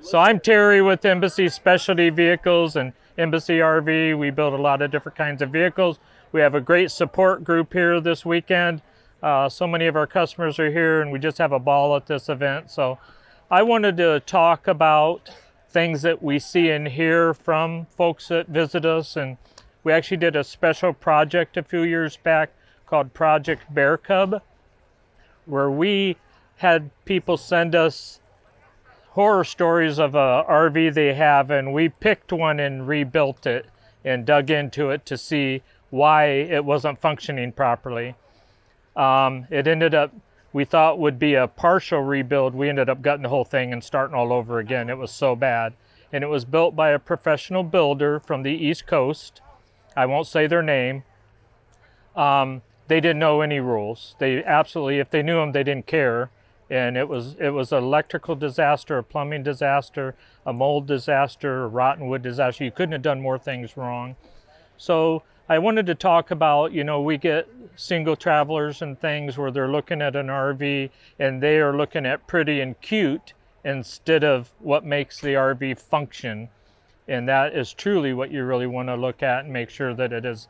So I'm Terry with Embassy Specialty Vehicles and Embassy RV. We build a lot of different kinds of vehicles. We have a great support group here this weekend. So many of our customers are here and we just have a ball at this event. So I wanted to talk about things that we see and hear from folks that visit us. And we actually did a special project a few years back called Project Bear Cub, where we had people send us horror stories of a RV they have, and we picked one and rebuilt it and dug into it to see why it wasn't functioning properly. It ended up, we thought would be a partial rebuild. We ended up gutting the whole thing and starting all over again. It was so bad. And it was built by a professional builder from the East Coast. I won't say their name. They didn't know any rules. They absolutely, if they knew them, they didn't care. And it was an electrical disaster, a plumbing disaster, a mold disaster, a rotten wood disaster. You couldn't have done more things wrong. So I wanted to talk about, we get single travelers and things where they're looking at an RV and they are looking at pretty and cute instead of what makes the RV function. And that is truly what you really want to look at and make sure that it is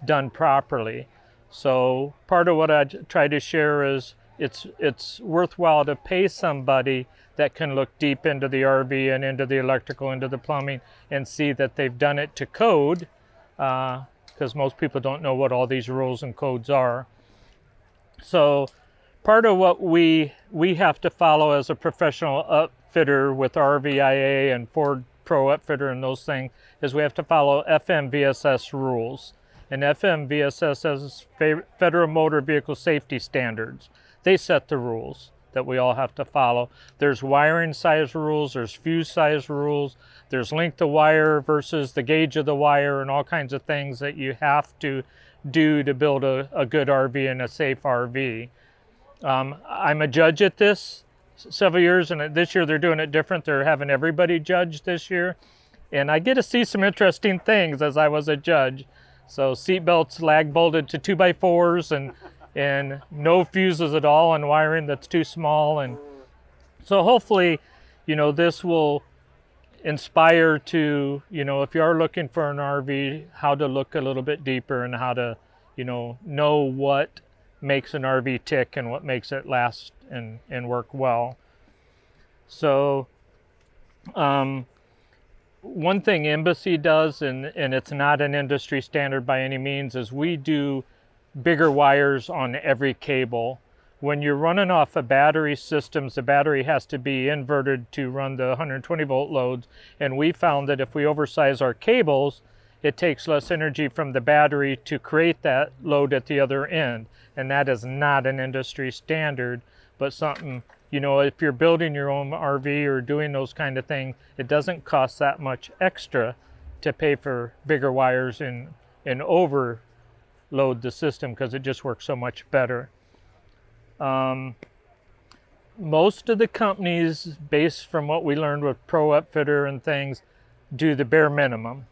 done properly. So part of what I try to share is it's worthwhile to pay somebody that can look deep into the RV and into the electrical, into the plumbing, and see that they've done it to code, because most people don't know what all these rules and codes are. So part of what we have to follow as a professional upfitter with RVIA and Ford Pro Upfitter and those things is we have to follow FMVSS rules. And FMVSS is Federal Motor Vehicle Safety Standards. They set the rules that we all have to follow. There's wiring size rules, there's fuse size rules, there's length of wire versus the gauge of the wire, and all kinds of things that you have to do to build a good RV and a safe RV. I'm a judge at this several years, and this year they're doing it different. They're having everybody judge this year. And I get to see some interesting things as I was a judge. So seat belts lag bolted to 2x4s and no fuses at all, and wiring that's too small. And so hopefully, this will inspire to, if you are looking for an RV, how to look a little bit deeper and how to, know what makes an RV tick and what makes it last and work well. So one thing Embassy does, and it's not an industry standard by any means, is we do bigger wires on every cable. When you're running off of battery systems, the battery has to be inverted to run the 120 volt loads. And we found that if we oversize our cables, it takes less energy from the battery to create that load at the other end. And that is not an industry standard, but something, if you're building your own RV or doing those kind of things, it doesn't cost that much extra to pay for bigger wires and overload the system, because it just works so much better. Most of the companies, based from what we learned with Pro Upfitter and things, do the bare minimum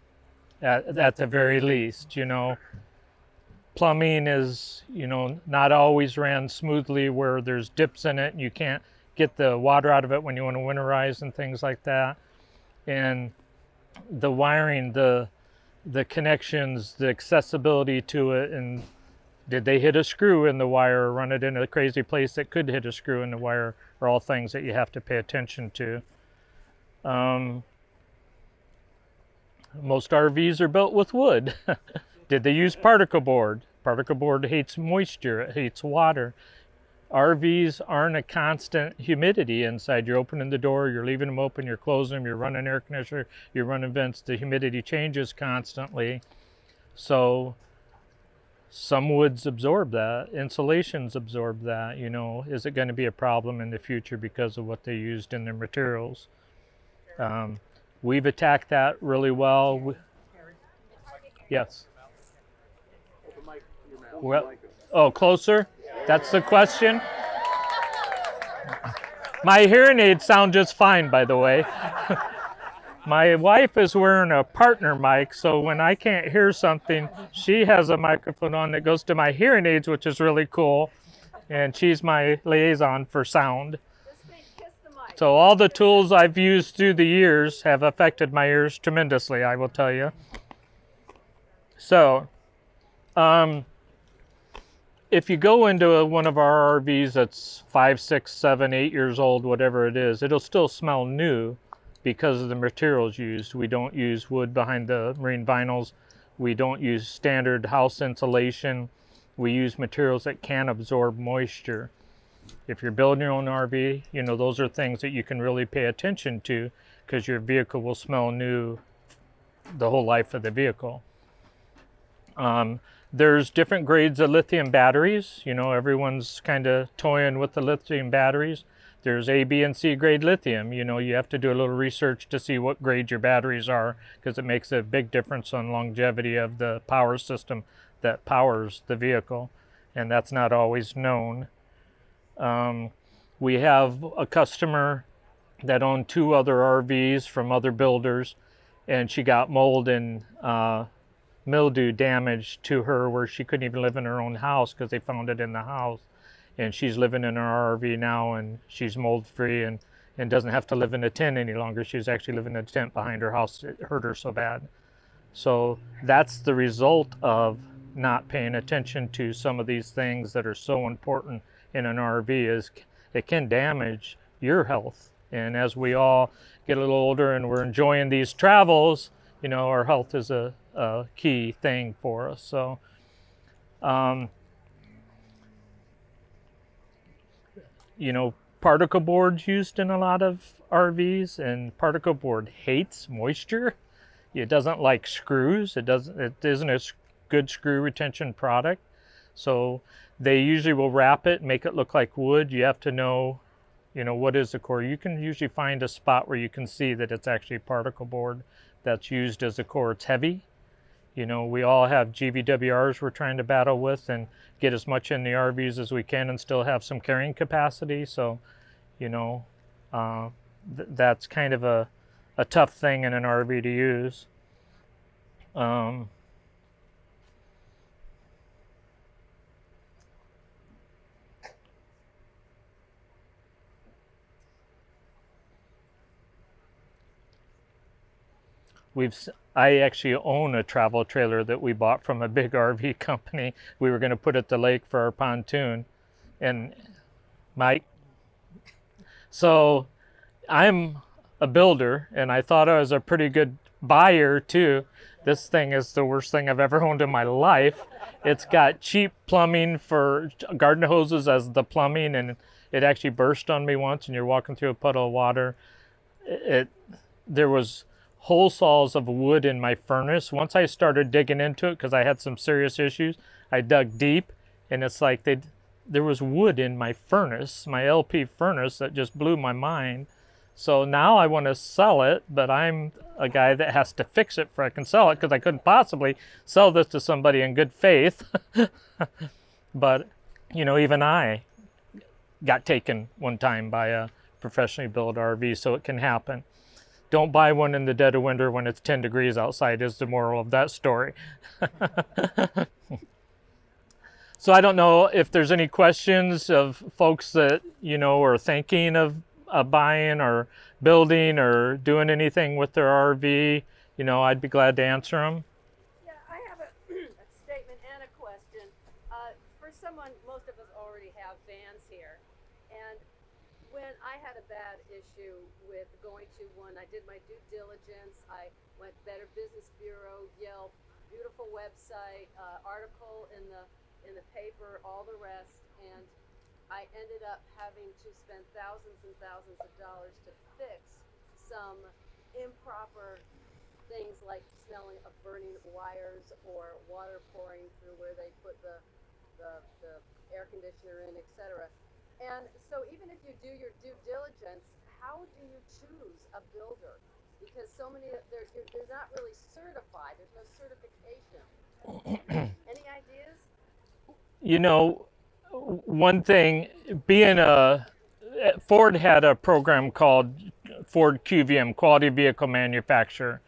at the very least. Plumbing is, not always ran smoothly, where there's dips in it and you can't get the water out of it when you want to winterize and things like that. And the wiring, the connections, the accessibility to it, and did they hit a screw in the wire or run it in a crazy place that could hit a screw in the wire, are all things that you have to pay attention to. Most RVs are built with wood. Did they use particle board? Particle board hates moisture, it hates water. RVs aren't a constant humidity inside. You're opening the door, you're leaving them open, you're closing them, you're running air conditioner, you're running vents. The humidity changes constantly. So some woods absorb that, insulations absorb that. Is it going to be a problem in the future because of what they used in their materials? We've attacked that really well. Yes. Well, closer? That's the question? My hearing aids sound just fine, by the way. My wife is wearing a partner mic, so when I can't hear something, she has a microphone on that goes to my hearing aids, which is really cool. And she's my liaison for sound. Just kiss the mic. So all the tools I've used through the years have affected my ears tremendously, I will tell you. So, if you go into one of our RVs that's 5, 6, 7, 8 years old, whatever it is, it'll still smell new because of the materials used. We don't use wood behind the marine vinyls. We don't use standard house insulation. We use materials that can absorb moisture. If you're building your own RV, you know, those are things that you can really pay attention to because your vehicle will smell new the whole life of the vehicle. There's different grades of lithium batteries. You know, everyone's kind of toying with the lithium batteries. There's A, B, and C grade lithium. You know, you have to do a little research to see what grade your batteries are because it makes a big difference on longevity of the power system that powers the vehicle, and that's not always known. We have a customer that owned 2 other RVs from other builders, and she got mold and mildew damage to her where she couldn't even live in her own house because they found it in the house. And she's living in her RV now, and she's mold free and doesn't have to live in a tent any longer. She's actually living in a tent behind her house. It hurt her so bad. So that's the result of not paying attention to some of these things that are so important in an RV. Is it can damage your health. And as we all get a little older and we're enjoying these travels, you know, our health is a key thing for us. So, you know, particle board's used in a lot of RVs, and particle board hates moisture. It doesn't like screws. It isn't a good screw retention product. So they usually will wrap it, make it look like wood. You have to know, you know, what is the core. You can usually find a spot where you can see that it's actually particle board that's used as a core. It's heavy. You know, we all have GVWRs we're trying to battle with and get as much in the RVs as we can and still have some carrying capacity. So, you know, that's kind of a tough thing in an RV to use. I actually own a travel trailer that we bought from a big RV company. We were going to put at the lake for our pontoon. And Mike, so I'm a builder, and I thought I was a pretty good buyer too. This thing is the worst thing I've ever owned in my life. It's got cheap plumbing for garden hoses as the plumbing, and it actually burst on me once, and you're walking through a puddle of water. There was hole saws of wood in my furnace. Once I started digging into it, because I had some serious issues, I dug deep, and it's like there was wood in my furnace, my LP furnace, that just blew my mind. So now I want to sell it, but I'm a guy that has to fix it before I can sell it, because I couldn't possibly sell this to somebody in good faith. But, you know, even I got taken one time by a professionally built RV, so it can happen. Don't buy one in the dead of winter when it's 10 degrees outside is the moral of that story. So I don't know if there's any questions of folks that, you know, are thinking of buying or building or doing anything with their RV. You know, I'd be glad to answer them. Yeah, I have a statement and a question. For someone, most of us already have vans here. And when I had a bad issue with going to one, I did my due diligence. I went Better Business Bureau, Yelp, beautiful website, article in the paper, all the rest, and I ended up having to spend thousands and thousands of dollars to fix some improper things like smelling of burning wires or water pouring through where they put the air conditioner in, etc. And so even if you do your due diligence, how do you choose a builder? Because so many, they're not really certified. There's no certification. Any ideas? You know, one thing, Ford had a program called Ford QVM, Quality Vehicle Manufacturer.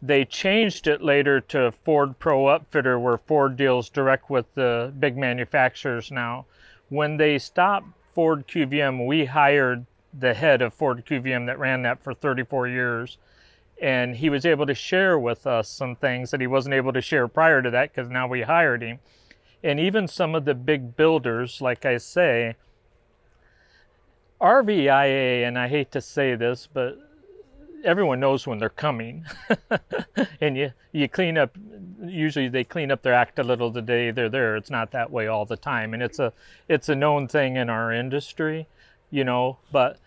They changed it later to Ford Pro Upfitter, where Ford deals direct with the big manufacturers now. When they stopped Ford QVM, we hired the head of Ford QVM that ran that for 34 years. And he was able to share with us some things that he wasn't able to share prior to that, because now we hired him. And even some of the big builders, like I say, RVIA, and I hate to say this, but everyone knows when they're coming. And you clean up, usually they clean up their act a little the day they're there. It's not that way all the time. And it's a known thing in our industry, you know, but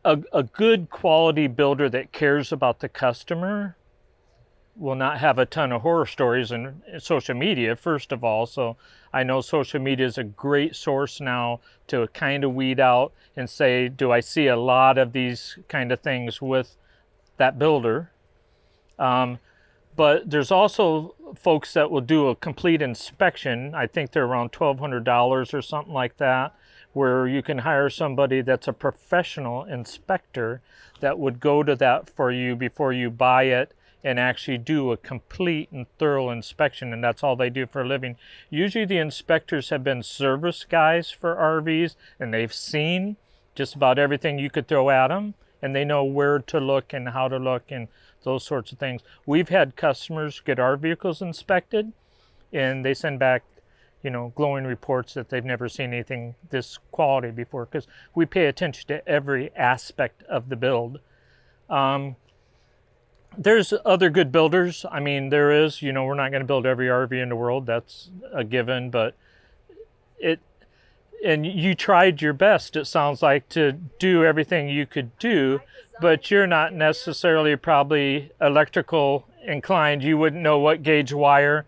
a good quality builder that cares about the customer will not have a ton of horror stories in social media, first of all. So I know social media is a great source now to kind of weed out and say, do I see a lot of these kind of things with that builder? But there's also folks that will do a complete inspection. I think they're around $1,200 or something like that, where you can hire somebody that's a professional inspector that would go to that for you before you buy it and actually do a complete and thorough inspection, and that's all they do for a living. Usually the inspectors have been service guys for RVs, and they've seen just about everything you could throw at them, and they know where to look and how to look and those sorts of things. We've had customers get our vehicles inspected, and they send back, you know, glowing reports that they've never seen anything this quality before, because we pay attention to every aspect of the build. There's other good builders. I mean, there is, you know, we're not going to build every RV in the world. That's a given, but and you tried your best, it sounds like, to do everything you could do, but you're not necessarily probably electrical inclined. You wouldn't know what gauge wire.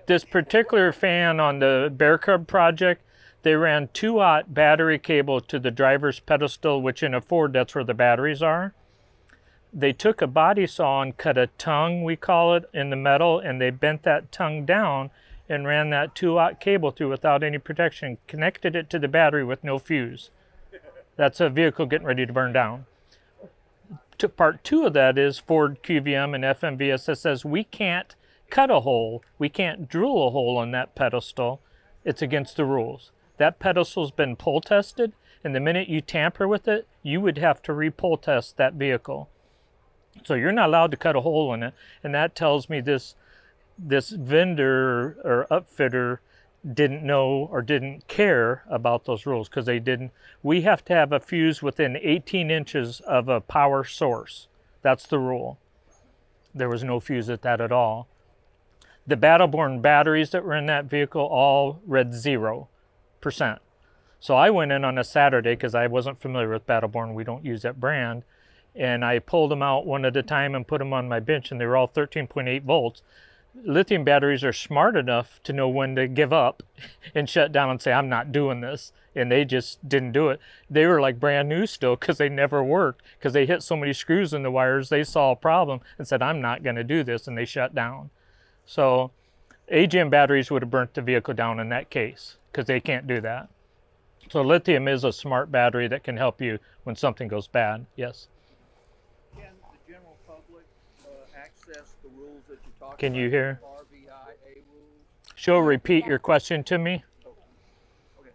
This particular fan on the Bear Cub project, they ran 2-aught battery cable to the driver's pedestal, which in a Ford, that's where the batteries are. They took a body saw and cut a tongue, we call it, in the metal, and they bent that tongue down and ran that 2-aught cable through without any protection, connected it to the battery with no fuse. That's a vehicle getting ready to burn down. Part 2 of that is Ford QVM and FMVSS says we can't cut a hole, we can't drill a hole on that pedestal. It's against the rules. That pedestal's been pull tested, and the minute you tamper with it, you would have to re-pull test that vehicle. So you're not allowed to cut a hole in it, and that tells me this vendor or upfitter didn't know or didn't care about those rules, because they didn't. We have to have a fuse within 18 inches of a power source. That's the rule. There was no fuse at that at all. The Battleborn batteries that were in that vehicle all read 0%. So I went in on a Saturday, because I wasn't familiar with Battleborn. We don't use that brand. And I pulled them out one at a time and put them on my bench, and they were all 13.8 volts. Lithium batteries are smart enough to know when to give up and shut down and say, I'm not doing this. And they just didn't do it. They were like brand new still, because they never worked, because they hit so many screws in the wires. They saw a problem and said, I'm not going to do this, and they shut down. So AGM batteries would have burnt the vehicle down in that case, because they can't do that. So lithium is a smart battery that can help you when something goes bad. Yes. Can the general public access the rules that you're talking about? Can you hear? RVIA rules? She'll repeat your question to me. Okay.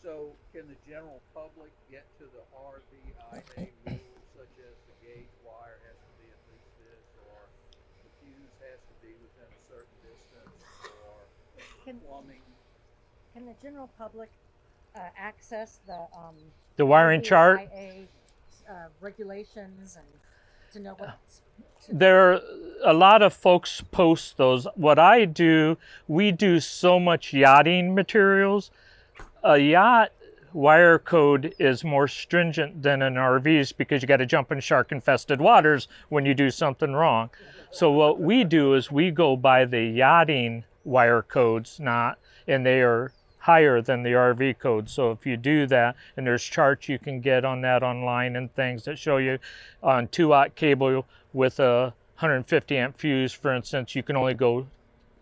So can the general public get to the RVIA rules, such as the gauge wire has to be at least this, or the fuse has to be within a certain distance, or plumbing? Can the general public access The wiring chart? RVIA, regulations and to know what's... There are a lot of folks post those. What I do, we do so much yachting materials. A yacht wire code is more stringent than an RV's, because you got to jump in shark infested waters when you do something wrong. So what we do is we go by the yachting wire codes, and they are higher than the RV code. So if you do that, and there's charts you can get on that online and things that show you on 2-aught cable with a 150 amp fuse, for instance, you can only go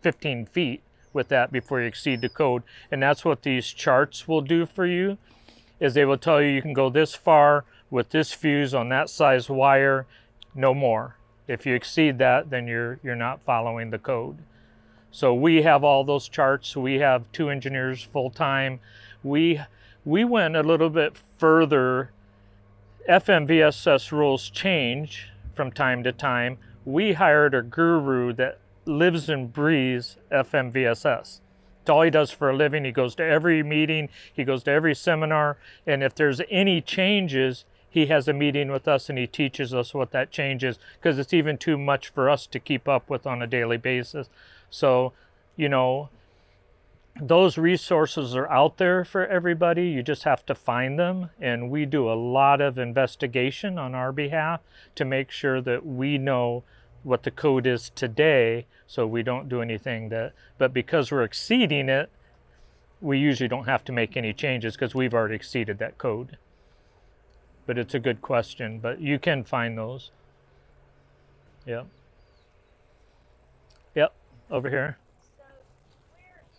15 feet with that before you exceed the code. And that's what these charts will do for you, is they will tell you you can go this far with this fuse on that size wire, no more. If you exceed that, then you're not following the code. So we have all those charts. We have 2 engineers full time. We went a little bit further, FMVSS rules change from time to time. We hired a guru that lives and breathes FMVSS. It's all he does for a living. He goes to every meeting, he goes to every seminar, and if there's any changes, he has a meeting with us and he teaches us what that change is, because it's even too much for us to keep up with on a daily basis. So, you know, those resources are out there for everybody. You just have to find them. And we do a lot of investigation on our behalf to make sure that we know what the code is today, so we don't do anything that, but because we're exceeding it, we usually don't have to make any changes because we've already exceeded that code. But it's a good question, but you can find those. Yep. Yep, over here. So, where is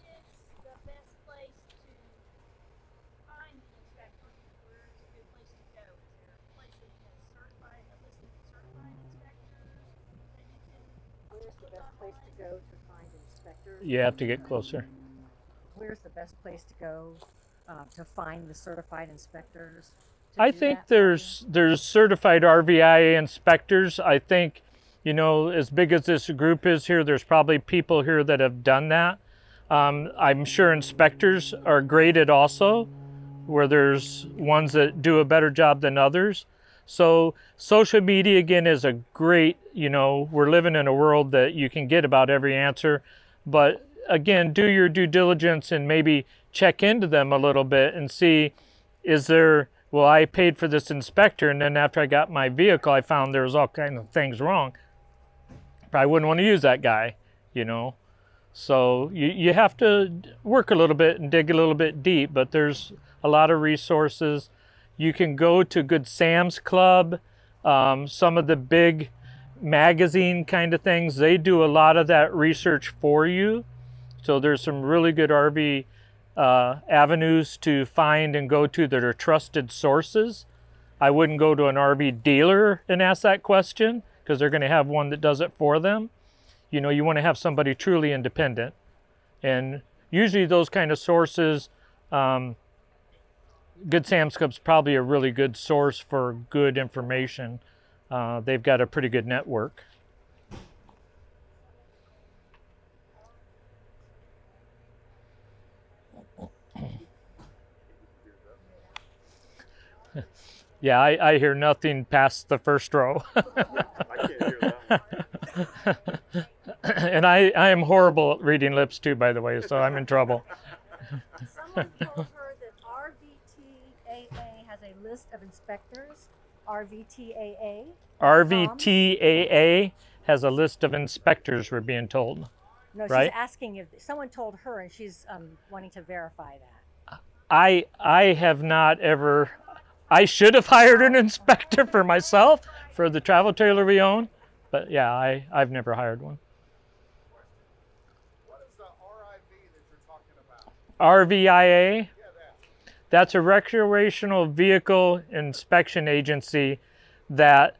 the best place to find the inspector? Where is a good place to go? Is there a place that has certified, a list of certified inspectors that you can? Where's the best place to go to find inspectors? You have to get closer. Where's the best place to go to find the certified inspectors? I think there's certified RVIA inspectors. I think, you know, as big as this group is here, there's probably people here that have done that. I'm sure inspectors are graded also, where there's ones that do a better job than others. So social media, again, is a great, you know, we're living in a world that you can get about every answer. But again, do your due diligence and maybe check into them a little bit and see, is there, well, I paid for this inspector, and then after I got my vehicle, I found there was all kinds of things wrong. I wouldn't want to use that guy, you know. So you have to work a little bit and dig a little bit deep, but there's a lot of resources. You can go to Good Sam's Club, some of the big magazine kind of things. They do a lot of that research for you. So there's some really good RV avenues to find and go to that are trusted sources. I wouldn't go to an RV dealer and ask that question, because they're going to have one that does it for them. You know, you want to have somebody truly independent. And usually those kind of sources, Good Sam's Club's probably a really good source for good information. They've got a pretty good network. Yeah, I hear nothing past the first row. I can't hear that. And I am horrible at reading lips too, by the way, so I'm in trouble. Someone told her that RVTAA has a list of inspectors. RVTAA. RVTAA has a list of inspectors, we're being told. No, she's right? asking if someone told her, and she's wanting to verify that. I have not ever, I should have hired an inspector for myself for the travel trailer we own, but yeah, I've never hired one. What is the RIV that you're talking about? RVIA, Yeah, that. that's a recreational vehicle inspection agency that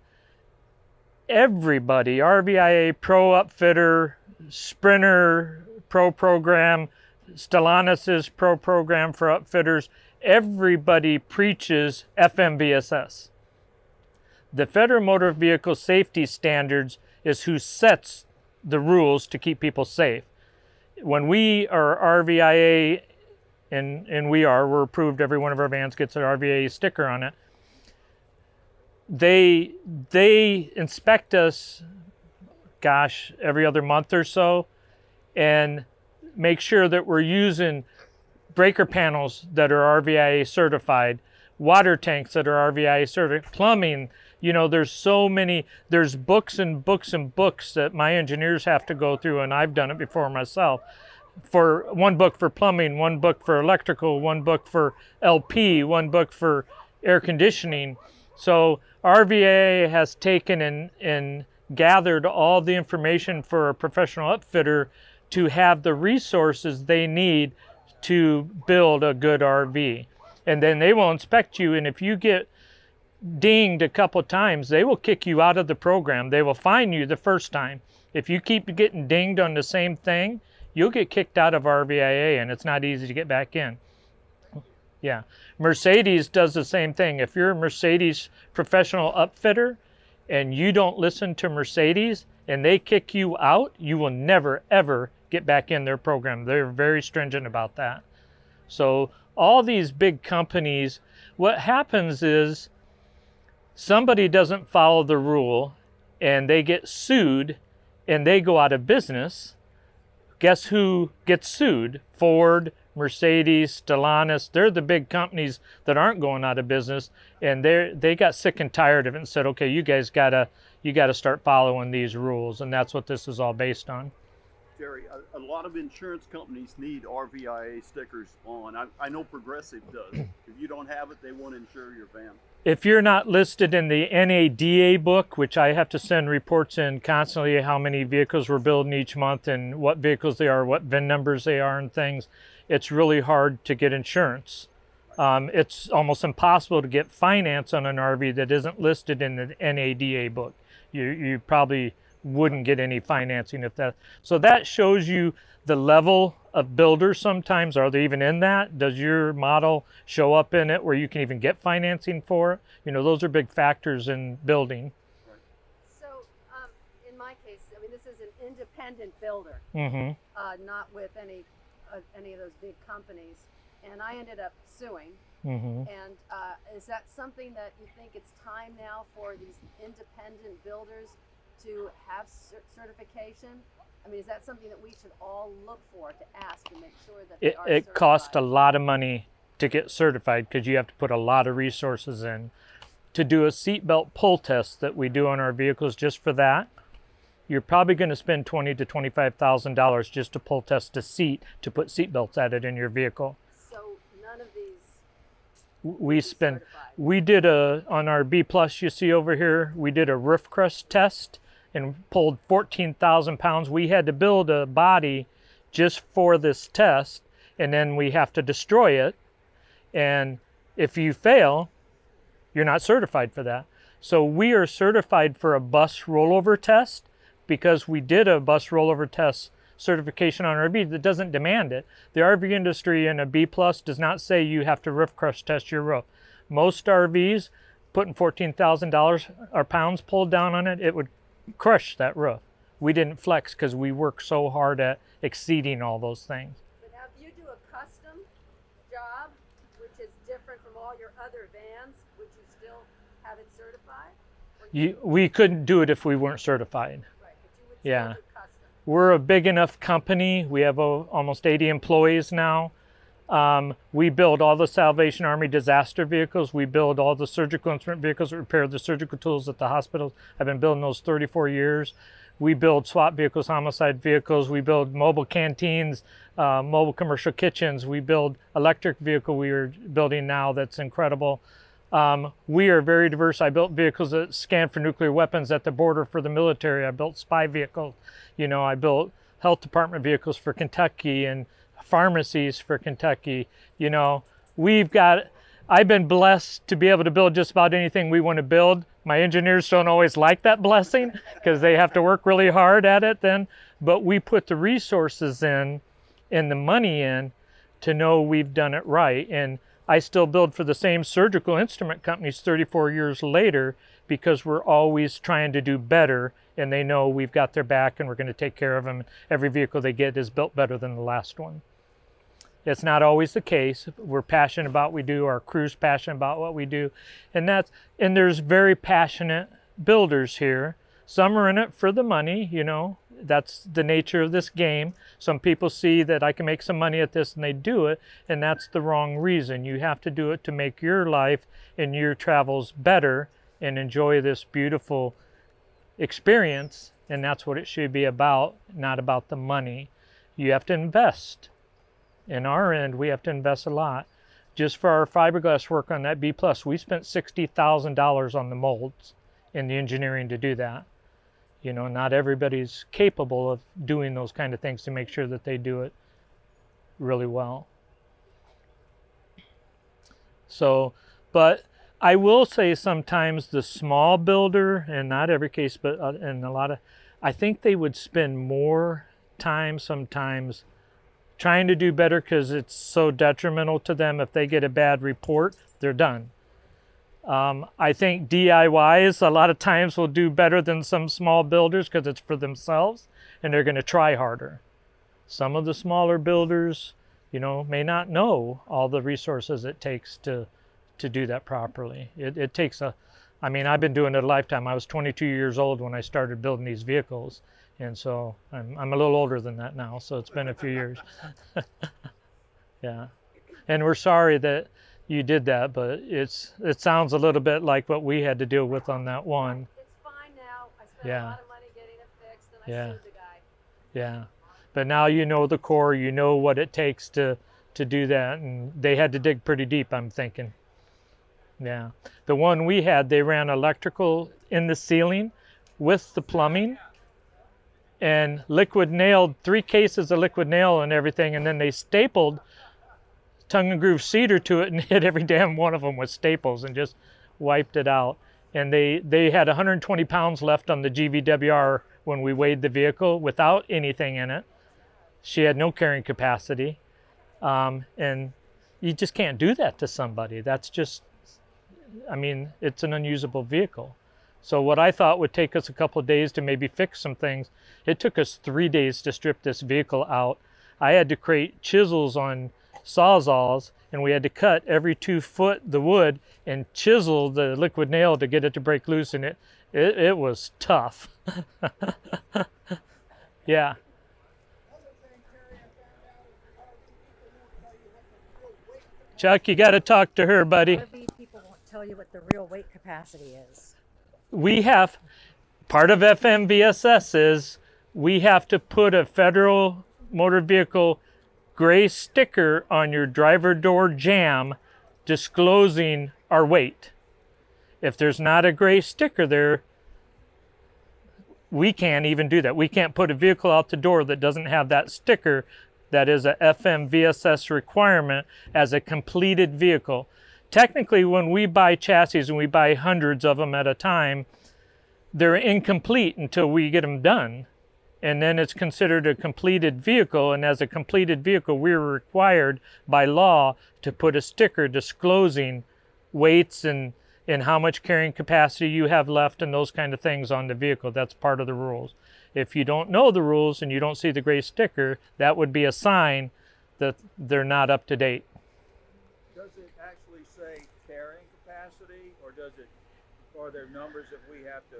everybody, RVIA, Pro Upfitter, Sprinter, Pro Program, Stellantis' Pro Program for Upfitters, everybody preaches FMVSS. The Federal Motor Vehicle Safety Standards is who sets the rules to keep people safe. When we are RVIA, and we're approved, every one of our vans gets an RVIA sticker on it, they inspect us, gosh, every other month or so, and make sure that we're using breaker panels that are RVIA certified, water tanks that are RVIA certified, plumbing. You know, there's so many, there's books and books and books that my engineers have to go through, and I've done it before myself. For one book for plumbing, one book for electrical, one book for LP, one book for air conditioning. So RVIA has taken and gathered all the information for a professional upfitter to have the resources they need to build a good RV. And then they will inspect you, and if you get dinged a couple times, they will kick you out of the program. They will fine you the first time. If you keep getting dinged on the same thing, you'll get kicked out of RVIA, and it's not easy to get back in. Yeah. Mercedes does the same thing. If you're a Mercedes professional upfitter and you don't listen to Mercedes and they kick you out, you will never, ever get back in their program. They're very stringent about that. So all these big companies, what happens is somebody doesn't follow the rule and they get sued and they go out of business. Guess who gets sued? Ford, Mercedes, Stellantis. They're the big companies that aren't going out of business, and they got sick and tired of it and said, okay, you guys gotta start following these rules, and that's what this is all based on. Jerry, a lot of insurance companies need RVIA stickers on. I know Progressive does. If you don't have it, they won't insure your van. If you're not listed in the NADA book, which I have to send reports in constantly, how many vehicles we're building each month and what vehicles they are, what VIN numbers they are and things, it's really hard to get insurance. It's almost impossible to get finance on an RV that isn't listed in the NADA book. You probably wouldn't get any financing if that. So that shows you the level of builders sometimes. Are they even in that? Does your model show up in it where you can even get financing for it? You know, those are big factors in building. So, in my case, I mean, this is an independent builder, Mm-hmm. not with any of those big companies, and I ended up suing. Mm-hmm. And is that something that you think it's time now for these independent builders to have certification? I mean, is that something that we should all look for to ask and make sure that they are certified? It costs a lot of money to get certified because you have to put a lot of resources in. To do a seatbelt pull test that we do on our vehicles just for that, you're probably going to spend $20,000 to $25,000 just to pull test a seat to put seatbelts at it in your vehicle. So none of these We spend. certified. We did on our B Plus you see over here, we did a roof crust test and pulled 14,000 pounds. We had to build a body just for this test, and then we have to destroy it. And if you fail, you're not certified for that. So we are certified for a bus rollover test because we did a bus rollover test certification on RV that doesn't demand it. The RV industry in a B Plus does not say you have to roof crush test your roof. Most RVs, putting $14,000 or pounds pulled down on it, it would crush that roof. We didn't flex because we work so hard at exceeding all those things. But now, if you do a custom job, which is different from all your other vans, would you still have it certified? Or We couldn't do it if we weren't certified. right, but you would still Yeah. do custom. We're a big enough company. We have almost 80 employees now. We build all the Salvation Army disaster vehicles. We build all the surgical instrument vehicles that repair the surgical tools at the hospitals. I've been building those 34 years. We build SWAT vehicles, homicide vehicles. We build mobile canteens, mobile commercial kitchens. We build electric vehicle we are building now that's incredible. We are very diverse. I built vehicles that scan for nuclear weapons at the border for the military. I built spy vehicles. You know, I built health department vehicles for Kentucky and pharmacies for Kentucky. You know, I've been blessed to be able to build just about anything we want to build. My engineers don't always like that blessing because they have to work really hard at it then, but we put the resources in and the money in to know we've done it right. And I still build for the same surgical instrument companies 34 years later because we're always trying to do better, and they know we've got their back and we're going to take care of them. Every vehicle they get is built better than the last one. It's not always the case. We're passionate about what we do. Our crew's passionate about what we do. And there's very passionate builders here. Some are in it for the money, you know. That's the nature of this game. Some people see that I can make some money at this and they do it, and that's the wrong reason. You have to do it to make your life and your travels better and enjoy this beautiful experience, and that's what it should be about, not about the money. You have to invest. In our end, we have to invest a lot. Just for our fiberglass work on that B+, we spent $60,000 on the molds and the engineering to do that. You know, not everybody's capable of doing those kind of things to make sure that they do it really well. So, but I will say sometimes the small builder, and not every case, but in a lot of, I think they would spend more time sometimes trying to do better because it's so detrimental to them. If they get a bad report, they're done. I think DIYs a lot of times will do better than some small builders because it's for themselves and they're going to try harder. Some of the smaller builders, you know, may not know all the resources it takes to do that properly. It takes I mean, I've been doing it a lifetime. I was 22 years old when I started building these vehicles. And so I'm a little older than that now, so it's been a few years. Yeah. And we're sorry that you did that, but it sounds a little bit like what we had to deal with on that one. It's fine now. I spent Yeah. a lot of money getting it fixed, and I Yeah. sued the guy. Yeah. But now you know the core, you know what it takes to do that, and they had to dig pretty deep, I'm thinking. Yeah. The one we had, they ran electrical in the ceiling with the plumbing and liquid nailed 3 cases of liquid nail and everything, and then they stapled tongue and groove cedar to it and hit every damn one of them with staples and just wiped it out. And they had 120 pounds left on the GVWR when we weighed the vehicle without anything in it. She had no carrying capacity. And you just can't do that to somebody. That's just, I mean, it's an unusable vehicle. So what I thought would take us a couple of days to maybe fix some things, it took us 3 days to strip this vehicle out. I had to create chisels on sawzalls, and we had to cut every 2 foot the wood and chisel the liquid nail to get it to break loose, and it was tough. Yeah. Chuck, you got to talk to her, buddy. RV people won't tell you what the real weight capacity is. We have, part of FMVSS is we have to put a federal motor vehicle gray sticker on your driver door jamb disclosing our weight. If there's not a gray sticker there, we can't even do that. We can't put a vehicle out the door that doesn't have that sticker. That is a FMVSS requirement as a completed vehicle. Technically, when we buy chassis, and we buy hundreds of them at a time, they're incomplete until we get them done. And then it's considered a completed vehicle, and as a completed vehicle, we're required by law to put a sticker disclosing weights and how much carrying capacity you have left and those kind of things on the vehicle. That's part of the rules. If you don't know the rules and you don't see the gray sticker, that would be a sign that they're not up to date. Does it actually say carrying capacity, or are there numbers that we have to,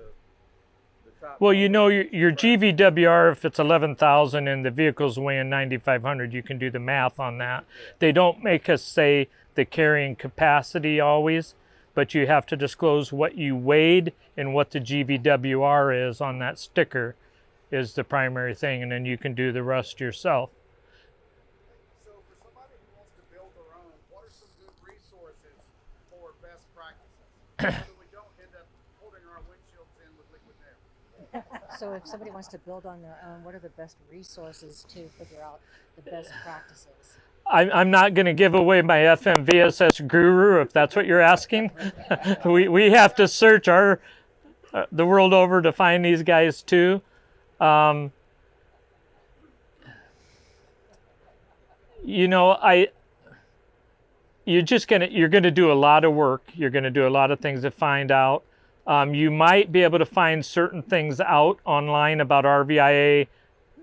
the top? Well, you know, your GVWR, if it's 11,000 and the vehicle's weighing 9,500, you can do the math on that. They don't make us say the carrying capacity always, but you have to disclose what you weighed and what the GVWR is on that sticker is the primary thing, and then you can do the rest yourself. So for somebody who wants to build their own, what are some good resources for best practices so that we don't end up holding our windshields in with liquid nail? So if somebody wants to build on their own, what are the best resources to figure out the best practices? I'm not going to give away my FMVSS guru if that's what you're asking. we have to search the world over to find these guys too. You know, you're gonna do a lot of work. You're gonna do a lot of things to find out. You might be able to find certain things out online about RVIA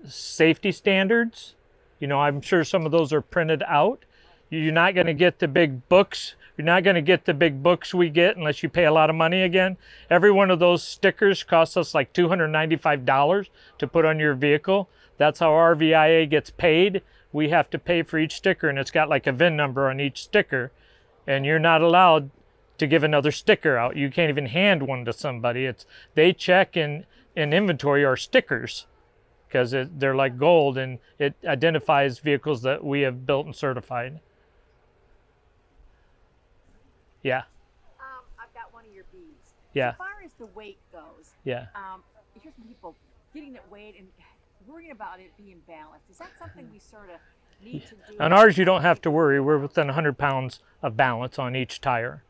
safety standards. You know, I'm sure some of those are printed out. You're not going to get the big books. You're not going to get the big books we get unless you pay a lot of money again. Every one of those stickers costs us like $295 to put on your vehicle. That's how RVIA gets paid. We have to pay for each sticker, and it's got like a VIN number on each sticker. And you're not allowed to give another sticker out. You can't even hand one to somebody. They check in inventory our stickers, because they're like gold, and it identifies vehicles that we have built and certified. Yeah. I've got one of your beads. Yeah. As far as the weight goes, Yeah. here's some people getting it weighed and worrying about it being balanced. Is that something we sort of need to do? On ours, you don't have to worry. We're within 100 pounds of balance on each tire.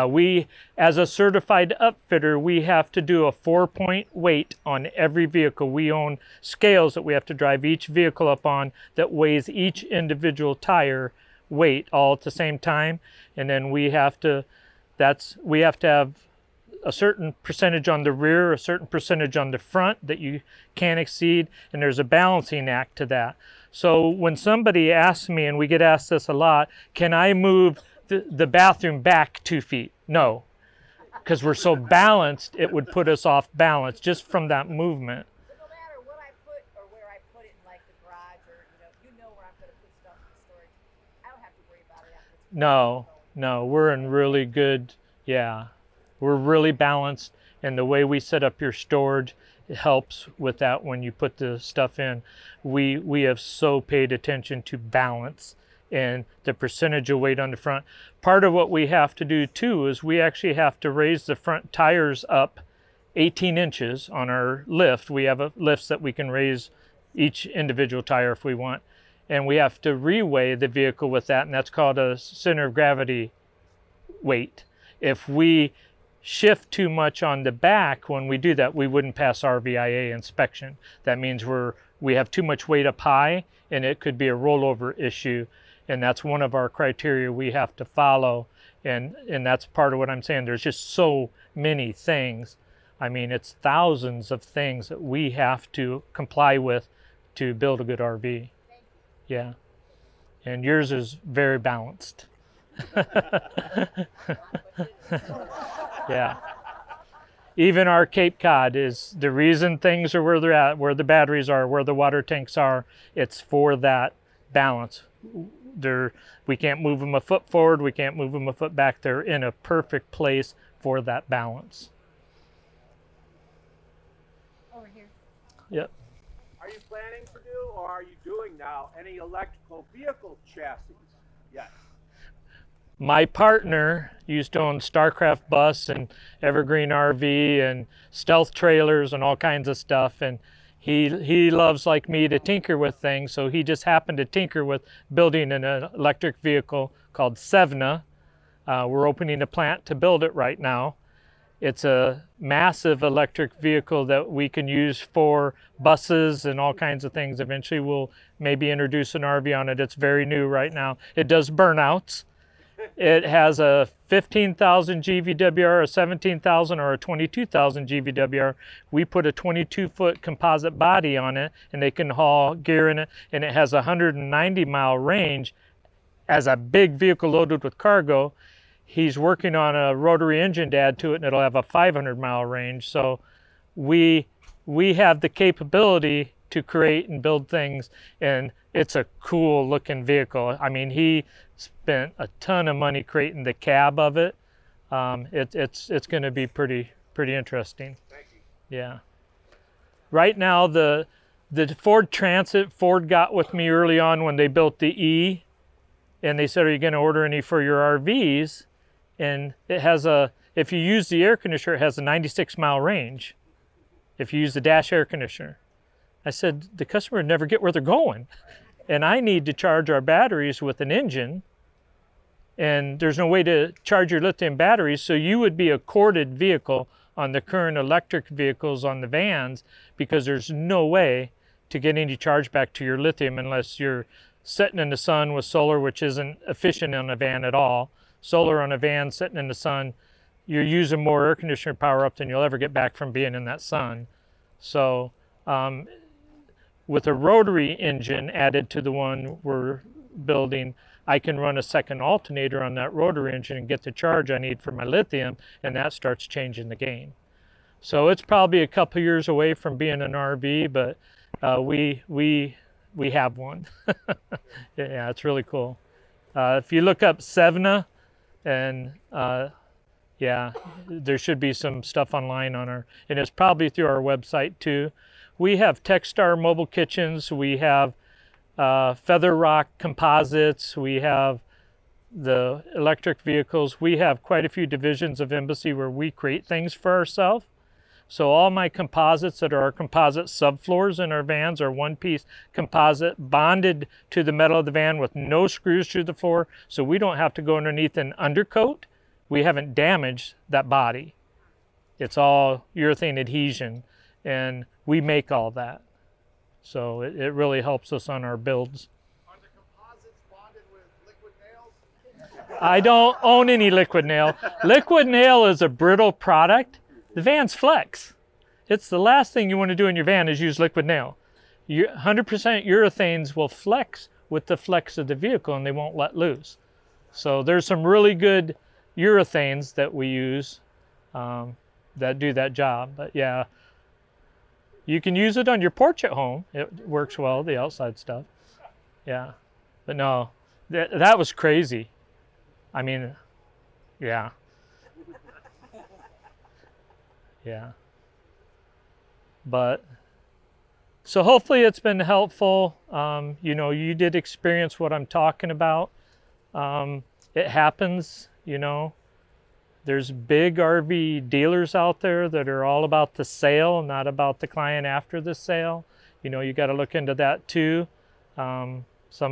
We, as a certified upfitter, we have to do a 4-point weight on every vehicle. We own scales that we have to drive each vehicle up on that weighs each individual tire weight all at the same time. And then we have to have a certain percentage on the rear, a certain percentage on the front that you can't exceed, and there's a balancing act to that. So when somebody asks me, and we get asked this a lot, can I move the bathroom back 2 feet? No, because we're so balanced, it would put us off balance just from that movement. So no matter what I put or where I put it in like the garage or you know where I'm going to put stuff in storage, I don't have to worry about it after it's No, we're in really good, yeah. We're really balanced, and the way we set up your storage, it helps with that when you put the stuff in. We have so paid attention to balance and the percentage of weight on the front. Part of what we have to do too is we actually have to raise the front tires up 18 inches on our lift. We have lifts that we can raise each individual tire if we want. And we have to reweigh the vehicle with that, and that's called a center of gravity weight. If we shift too much on the back when we do that, we wouldn't pass RVIA inspection. That means we have too much weight up high, and it could be a rollover issue, and that's one of our criteria we have to follow, and that's part of what I'm saying. There's just so many things. I mean, it's thousands of things that we have to comply with to build a good RV. Yeah, and yours is very balanced. Yeah. Even our Cape Cod is the reason things are where they're at, where the batteries are, where the water tanks are. It's for that balance. We can't move them a foot forward. We can't move them a foot back. They're in a perfect place for that balance. Over here. Yep. Are you planning to do, or are you doing now, any electrical vehicle chassis? Yes. My partner used to own Starcraft Bus and Evergreen RV and Stealth trailers and all kinds of stuff, and he loves, like me, to tinker with things, so he just happened to tinker with building an electric vehicle called Sevna. We're opening a plant to build it right now. It's a massive electric vehicle that we can use for buses and all kinds of things. Eventually we'll maybe introduce an RV on it. It's very new right now. It does burnouts. It has a 15,000 GVWR, a 17,000, or a 22,000 GVWR. We put a 22-foot composite body on it, and they can haul gear in it, and it has a 190-mile range as a big vehicle loaded with cargo. He's working on a rotary engine to add to it, and it'll have a 500-mile range. So we have the capability to create and build things, and it's a cool looking vehicle. I mean, he spent a ton of money creating the cab of it. It's going to be pretty interesting. Thank you. Yeah. Right now, the Ford Transit, Ford got with me early on when they built the E, and they said, "Are you going to order any for your RVs?" And it has if you use the air conditioner, it has a 96-mile range. If you use the dash air conditioner. I said, the customer would never get where they're going. And I need to charge our batteries with an engine, and there's no way to charge your lithium batteries, so you would be a corded vehicle on the current electric vehicles on the vans, because there's no way to get any charge back to your lithium unless you're sitting in the sun with solar, which isn't efficient on a van at all. Solar on a van sitting in the sun, you're using more air conditioner power up than you'll ever get back from being in that sun. So with a rotary engine added to the one we're building, I can run a second alternator on that rotary engine and get the charge I need for my lithium, and that starts changing the game. So it's probably a couple years away from being an RV, but we have one. Yeah, it's really cool. If you look up Sevna, and yeah, there should be some stuff online on our, and it's probably through our website too. We have Techstar mobile kitchens. We have Feather Rock composites. We have the electric vehicles. We have quite a few divisions of Embassy where we create things for ourselves. So all my composites that are our composite subfloors in our vans are one-piece composite bonded to the metal of the van with no screws through the floor, so we don't have to go underneath an undercoat. we haven't damaged that body. It's all urethane adhesion, and we make all that. So it really helps us on our builds. Are the composites bonded with liquid nails? I don't own any liquid nail. Liquid nail is a brittle product. The van's flex. It's the last thing you want to do in your van is use liquid nail. 100% urethanes will flex with the flex of the vehicle and they won't let loose. So there's some really good urethanes that we use that do that job. But yeah, you can use it on your porch at home. It works well, the outside stuff. Yeah, but no, that was crazy. I mean, yeah. Yeah. But so hopefully it's been helpful. You know, you did experience what I'm talking about. It happens, you know. There's big RV dealers out there that are all about the sale, not about the client after the sale. You know, you got to look into that too. Some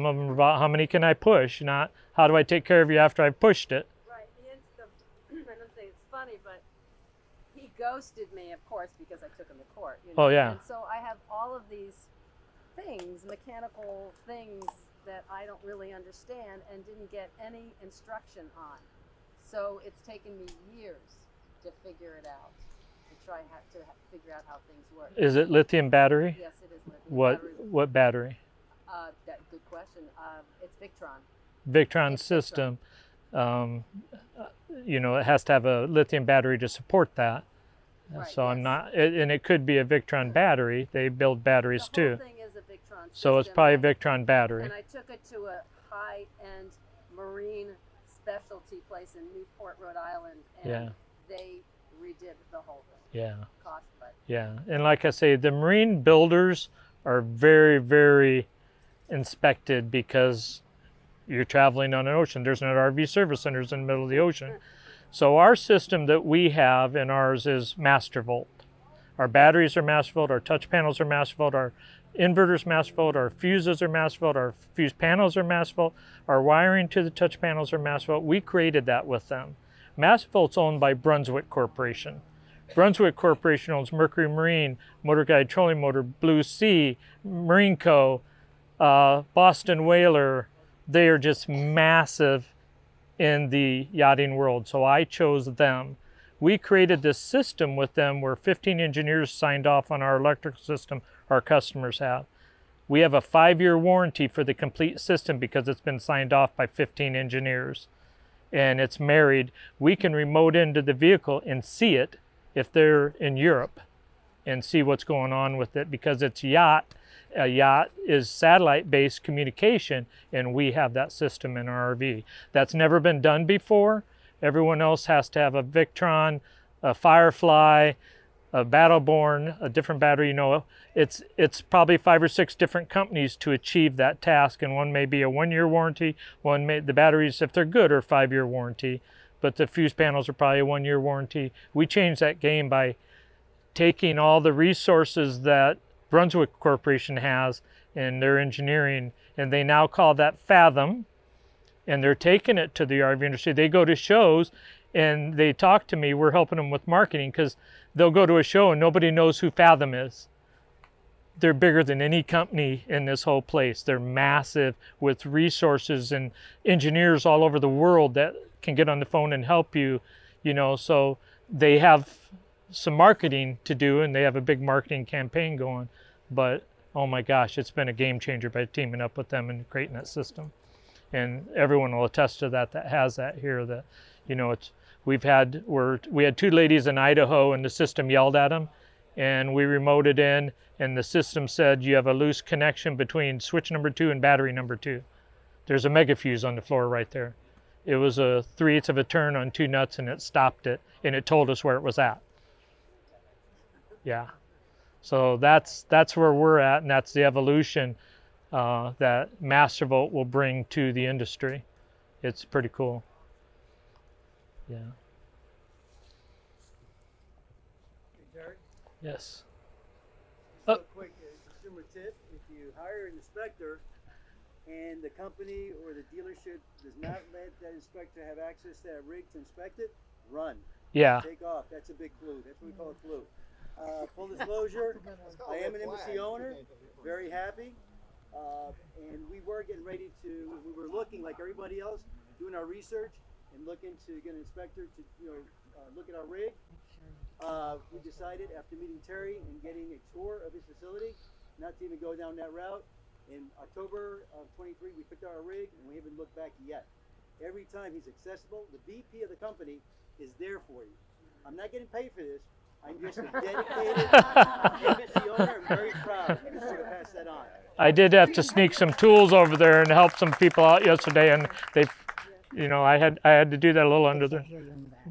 of them are about how many can I push, not how do I take care of you after I've pushed it. Right. I don't think it's funny, but he ghosted me, of course, because I took him to court. You know? Oh, yeah. And so I have all of these things, mechanical things that I don't really understand and didn't get any instruction on. So it's taken me years to figure it out, to try to figure out how things work. Is it lithium battery? Yes, it is lithium battery. What battery? Good question. It's Victron. Victron It's system. You know, it has to have a lithium battery to support that. Right, So I'm yes. not, and it could be a Victron battery. They build batteries The whole too. thing is a Victron system. So it's probably a Victron battery. And I took it to a high-end marine specialty place in Newport, Rhode Island, and Yeah. they redid the whole thing. Yeah. Cost, but Yeah. And like I say, the marine builders are very, very inspected because you're traveling on an ocean. There's no RV service centers in the middle of the ocean. So our system that we have in ours is Master Volt. Our batteries are Master Volt, our touch panels are Master Volt, our inverters Master Volt, our fuses are Master Volt, our fuse panels are Master Volt, our wiring to the touch panels are Master Volt. We created that with them. Master Volt's owned by Brunswick Corporation. Brunswick Corporation owns Mercury Marine, Motor Guide Trolling Motor, Blue Sea, Marine Co., Boston Whaler. They are just massive in the yachting world, so I chose them. We created this system with them where 15 engineers signed off on our electrical system our customers have. We have a 5-year warranty for the complete system because it's been signed off by 15 engineers. And it's married. We can remote into the vehicle and see it if they're in Europe and see what's going on with it because it's yacht. A yacht is satellite-based communication, and we have that system in our RV. That's never been done before. Everyone else has to have a Victron, a Firefly, a Battleborn, a different battery. You know, it's probably 5 or 6 different companies to achieve that task, and one may be a 1-year warranty. The batteries, if they're good, are 5-year warranty, but the fuse panels are probably a 1-year warranty. We changed that game by taking all the resources that Brunswick Corporation has in their engineering, and they now call that Fathom, and they're taking it to the RV industry. They go to shows and they talk to me. We're helping them with marketing because they'll go to a show and nobody knows who Fathom is. They're bigger than any company in this whole place. They're massive with resources and engineers all over the world that can get on the phone and help you, you know, so they have some marketing to do and they have a big marketing campaign going. But oh my gosh, it's been a game changer by teaming up with them and creating that system. And everyone will attest to that has that here, that, you know, we had 2 ladies in Idaho and the system yelled at them, and we remoted in and the system said you have a loose connection between switch number 2 and battery number 2. There's a mega fuse on the floor right there. It was a 3/8 of a turn on 2 nuts and it stopped it and it told us where it was at. Yeah. So that's where we're at, and that's the evolution that Mastervolt will bring to the industry. It's pretty cool. Yeah. Hey, Terry? Yes. Just a quick consumer tip. If you hire an inspector and the company or the dealership does not let that inspector have access to that rig to inspect it, run. Yeah. Take off. That's a big clue. That's what we call a clue. Full disclosure, I am an embassy owner, very happy. And we were getting ready to, we were looking like everybody else, doing our research and looking to get an inspector to, look at our rig. We decided after meeting Terry and getting a tour of his facility, not to even go down that route. In October of 23, we picked out our rig and we haven't looked back yet. Every time he's accessible, the VP of the company is there for you. I'm not getting paid for this. I'm just a dedicated embassy owner. I'm very proud. I just want to pass that on. I did have to sneak some tools over there and help some people out yesterday, and they, I had to do that a little under the.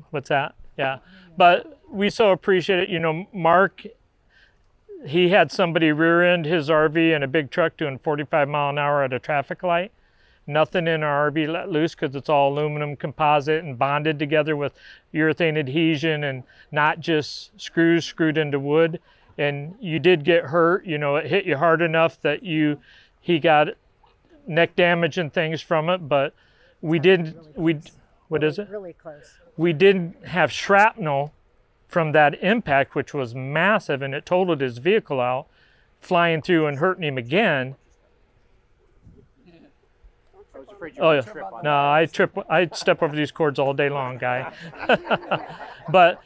What's that? Yeah, but we so appreciate it. Mark, he had somebody rear end his RV in a big truck doing 45 mile an hour at a traffic light. Nothing in our RV let loose because it's all aluminum composite and bonded together with urethane adhesion and not just screws screwed into wood. And you did get hurt, it hit you hard enough that he got neck damage and things from it, but what is it? Really close. We didn't have shrapnel from that impact, which was massive, and it totaled his vehicle out, flying through and hurting him again. Oh yeah, no, I step over these cords all day long, guy. But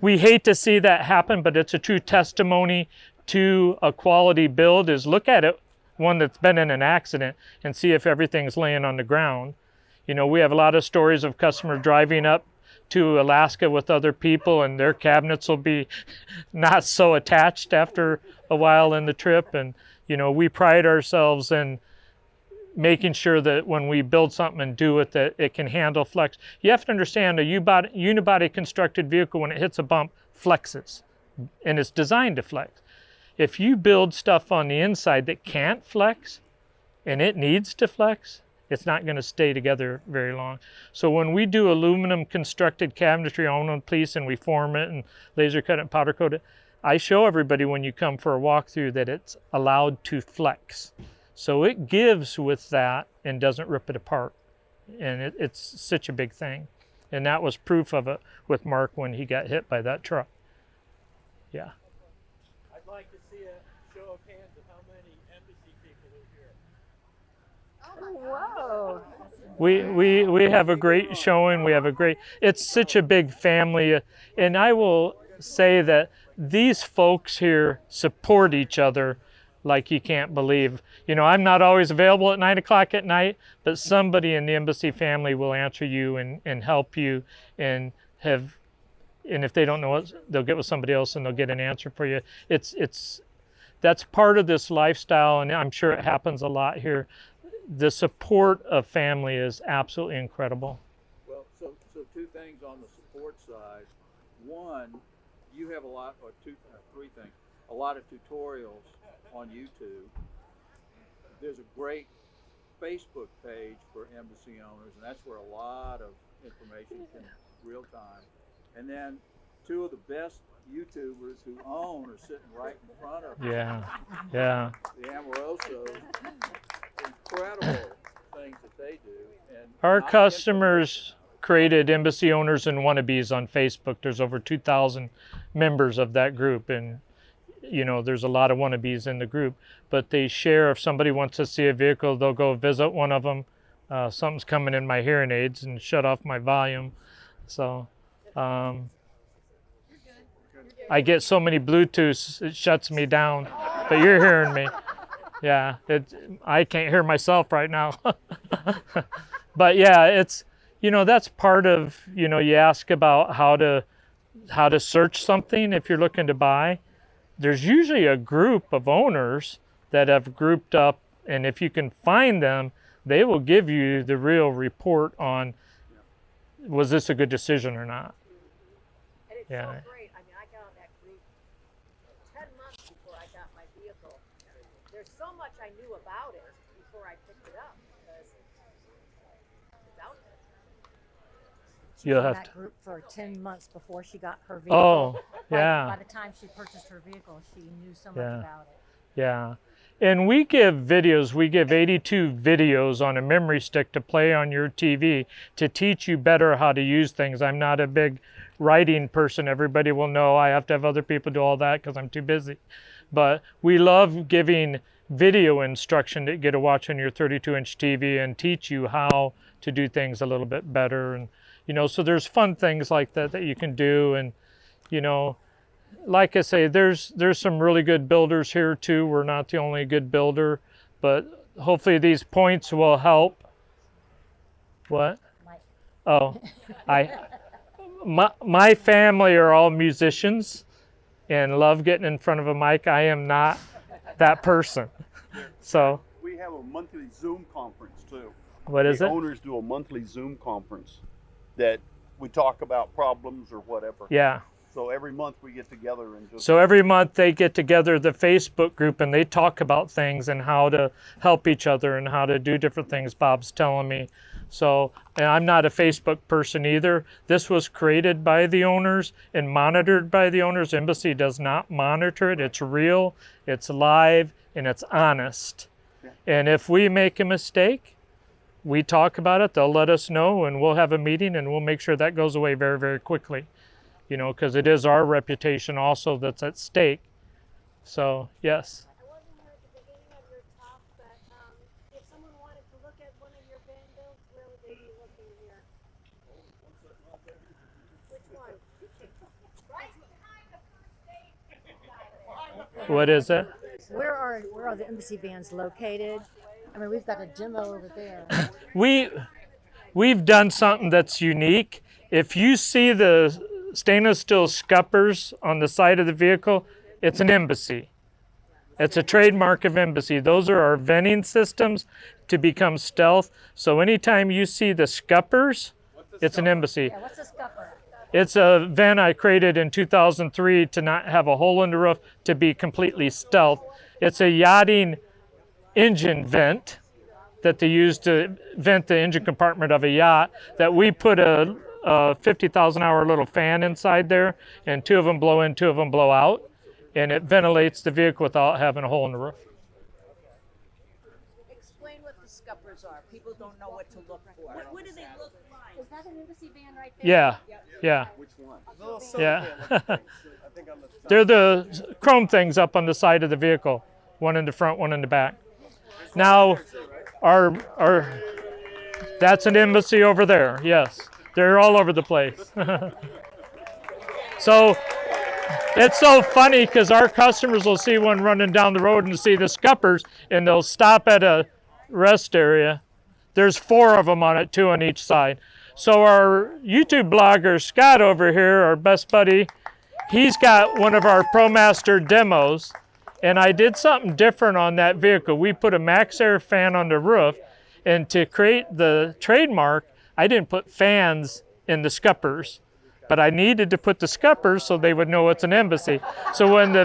we hate to see that happen, but it's a true testimony to a quality build. Is look at it, one that's been in an accident, and see if everything's laying on the ground. We have a lot of stories of customers driving up to Alaska with other people, and their cabinets will be not so attached after a while in the trip. And we pride ourselves in making sure that when we build something and do it, that it can handle flex. You have to understand a unibody constructed vehicle, when it hits a bump, flexes, and it's designed to flex. If you build stuff on the inside that can't flex and it needs to flex, it's not going to stay together very long. So when we do aluminum constructed cabinetry on one piece and we form it and laser cut it and powder coat it, I show everybody when you come for a walkthrough that it's allowed to flex. So it gives with that and doesn't rip it apart. And it's such a big thing. And that was proof of it with Mark when he got hit by that truck. Yeah. I'd like to see a show of hands of how many embassy people are here. Whoa. We have a great showing. It's such a big family. And I will say that these folks here support each other like you can't believe. I'm not always available at 9 o'clock at night, but somebody in the embassy family will answer you and help you and if they don't know it, they'll get with somebody else and they'll get an answer for you. That's part of this lifestyle, and I'm sure it happens a lot here. The support of family is absolutely incredible. Well, so two things on the support side. One, you have three things. A lot of tutorials on YouTube. There's a great Facebook page for embassy owners, and that's where a lot of information can real time. And then two of the best YouTubers who own are sitting right in front of you. Yeah. The Amorosos, incredible things that they do. And our customers created Embassy Owners and Wannabes on Facebook. There's over 2,000 members of that group, and there's a lot of wannabes in the group, but they share. If somebody wants to see a vehicle, they'll go visit one of them. Something's coming in my hearing aids and shut off my volume. So I get so many Bluetooths, it shuts me down, but you're hearing me. Yeah, I can't hear myself right now. But yeah, it's, that's part of, you ask about how to search something if you're looking to buy. There's usually a group of owners that have grouped up, and if you can find them, they will give you the real report on, was this a good decision or not? And it's Yeah. so great. I mean, I got on that group 10 months before I got my vehicle. There's so much I knew about it before I picked it up because it's out there. She was in that group for 10 months before she got her vehicle. Yeah. By the time she purchased her vehicle, she knew so much about it. Yeah. And we give videos, we give 82 videos on a memory stick to play on your TV to teach you better how to use things. I'm not a big writing person. Everybody will know I have to have other people do all that because I'm too busy. But we love giving video instruction that you get to watch on your 32-inch TV and teach you how to do things a little bit better. And, you know, so there's fun things like that that you can do. And, you know, like I say, there's some really good builders here too. We're not the only good builder, but hopefully these points will help. What? Oh, my family are all musicians and love getting in front of a mic. I am not that person. So we have a monthly Zoom conference too. What is it? The owners do a monthly Zoom conference that we talk about problems or whatever. Yeah. So every month we get together and just... So every month they get together, the Facebook group, and they talk about things and how to help each other and how to do different things, Bob's telling me. So, and I'm not a Facebook person either. This was created by the owners and monitored by the owners. Embassy does not monitor it. It's real, it's live, and it's honest. Yeah. And if we make a mistake, we talk about it, they'll let us know, and we'll have a meeting, and we'll make sure that goes away very, very quickly. You know, because it is our reputation also that's at stake. So, yes. I wasn't here at the beginning of your talk, but if someone wanted to look at one of your van builds, where would they be looking here? Which one? Right behind the first stage. What is it? Where are the embassy vans located? I mean, we've got a demo over there. We've done something that's unique. If you see the stainless steel scuppers on the side of the vehicle, it's an embassy. It's a trademark of Embassy. Those are our venting systems to become stealth. So anytime you see the scuppers, it's an Embassy. Yeah, what's a scupper? It's a vent I created in 2003 to not have a hole in the roof, to be completely stealth. It's a yachting engine vent that they use to vent the engine compartment of a yacht, that we put a 50,000-hour little fan inside there, and 2 of them blow in, 2 of them blow out, and it ventilates the vehicle without having a hole in the roof. Explain what the scuppers are. People don't know what to look for. What do they look like? Is that an embassy van right there? Yeah, yeah. Which one? Yeah. They're the chrome things up on the side of the vehicle, one in the front, one in the back. Now, that's an Embassy over there, yes. They're all over the place. So it's so funny because our customers will see one running down the road and see the scuppers, and they'll stop at a rest area. There's 4 of them on it, 2 on each side. So our YouTube blogger, Scott over here, our best buddy, he's got one of our ProMaster demos, and I did something different on that vehicle. We put a Max Air fan on the roof, and to create the trademark, I didn't put fans in the scuppers, but I needed to put the scuppers so they would know it's an Embassy. So when the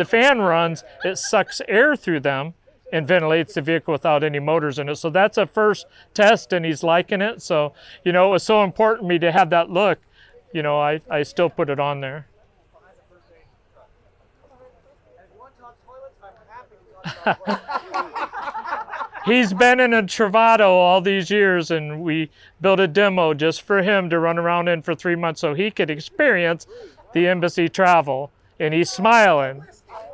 fan runs, it sucks air through them and ventilates the vehicle without any motors in it. So that's a first test, and he's liking it. So, you know, it was so important to me to have that look. You know, I still put it on there. He's been in a Travato all these years, and we built a demo just for him to run around in for 3 months so he could experience the Embassy travel, and he's smiling,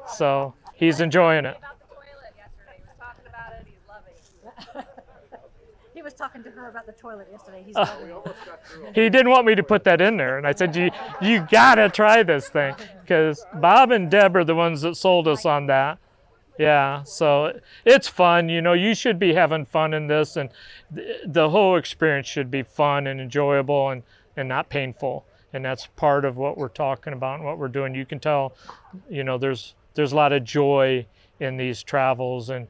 so he's enjoying it. About the toilet yesterday. He was talking about it. He's loving it. He was talking to her about the toilet yesterday. He's loving it. He didn't want me to put that in there, and I said, you gotta try this thing, because Bob and Deb are the ones that sold us on that. Yeah, so it's fun. You know, you should be having fun in this, and the whole experience should be fun and enjoyable and not painful. And that's part of what we're talking about and what we're doing. You can tell, you know, there's a lot of joy in these travels, and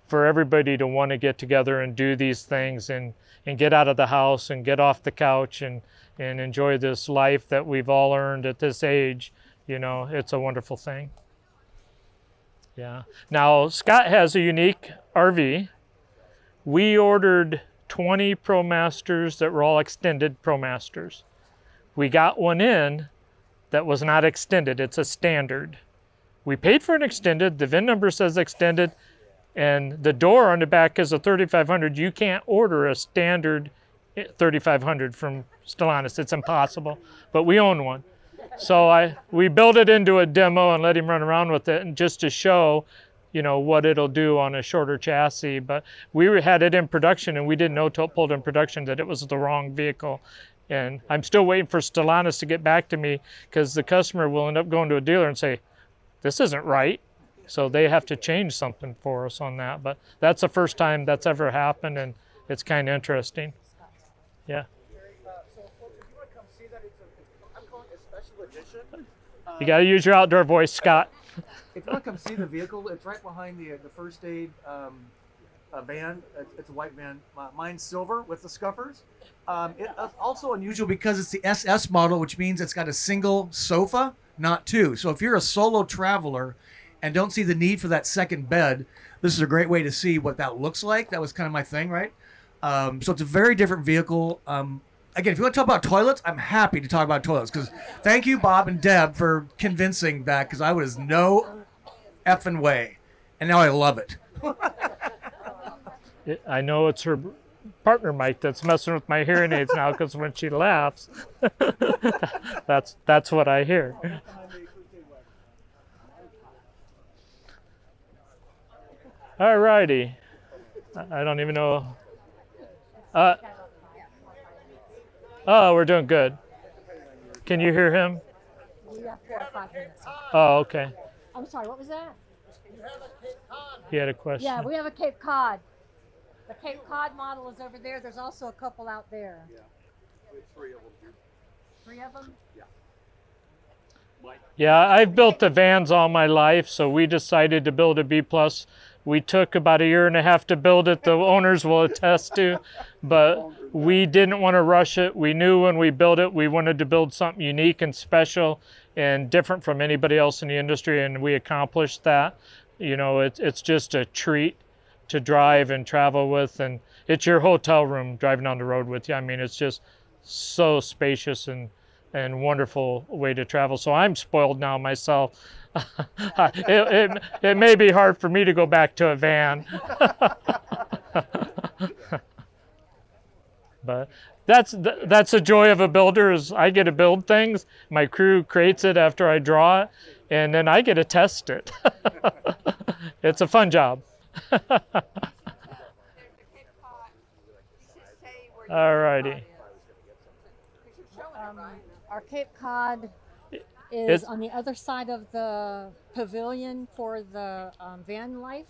for everybody to want to get together and do these things and get out of the house and get off the couch and enjoy this life that we've all earned at this age. You know, it's a wonderful thing. Yeah. Now, Scott has a unique RV. We ordered 20 ProMasters that were all extended ProMasters. We got one in that was not extended. It's a standard. we paid for an extended, the VIN number says extended, and the door on the back is a 3500. You can't order a standard 3500 from Stellantis. It's impossible, but we own one. So we built it into a demo and let him run around with it, and just to show, you know, what it'll do on a shorter chassis. But we had it in production, and we didn't know till it pulled in production that it was the wrong vehicle. And I'm still waiting for Stellantis to get back to me, because the customer will end up going to a dealer and say, this isn't right. So they have to change something for us on that. But that's the first time that's ever happened, and it's kind of interesting. Yeah. So, folks, if you want to come see that, I'm calling it a special edition. You got to use your outdoor voice, Scott. If you want to come see the vehicle, it's right behind the first aid van. It's a white van. Mine's silver with the scuffers. It's also unusual because it's the SS model, which means it's got a single sofa, not two. So if you're a solo traveler and don't see the need for that second bed, this is a great way to see what that looks like. That was kind of my thing, right? So it's a very different vehicle. Again, if you want to talk about toilets, I'm happy to talk about toilets, because thank you, Bob and Deb, for convincing that, because I was no effing way. And now I love it. I know it's her partner, Mike, that's messing with my hearing aids now, because when she laughs, that's what I hear. All righty. I don't even know. Oh, we're doing good. Can you hear him? We have 4 or 5 minutes. Oh, okay. I'm sorry, what was that? He had a question. Yeah, we have a Cape Cod. The Cape Cod model is over there. There's also a couple out there. Yeah, we have 3 of them here. 3 of them? Yeah. Mike. Yeah, I've built the vans all my life, so we decided to build a B+. We took about 1.5 years to build it, the owners will attest to, but we didn't want to rush it. We knew when we built it, we wanted to build something unique and special and different from anybody else in the industry, and we accomplished that. You know, it's just a treat to drive and travel with, and it's your hotel room driving on the road with you. I mean, it's just so spacious and wonderful way to travel. So I'm spoiled now myself. It may be hard for me to go back to a van. But that's the joy of a builder, is I get to build things. My crew creates it after I draw it, and then I get to test it. It's a fun job. All righty. Our Cape Cod is on the other side of the pavilion for the Vanlife.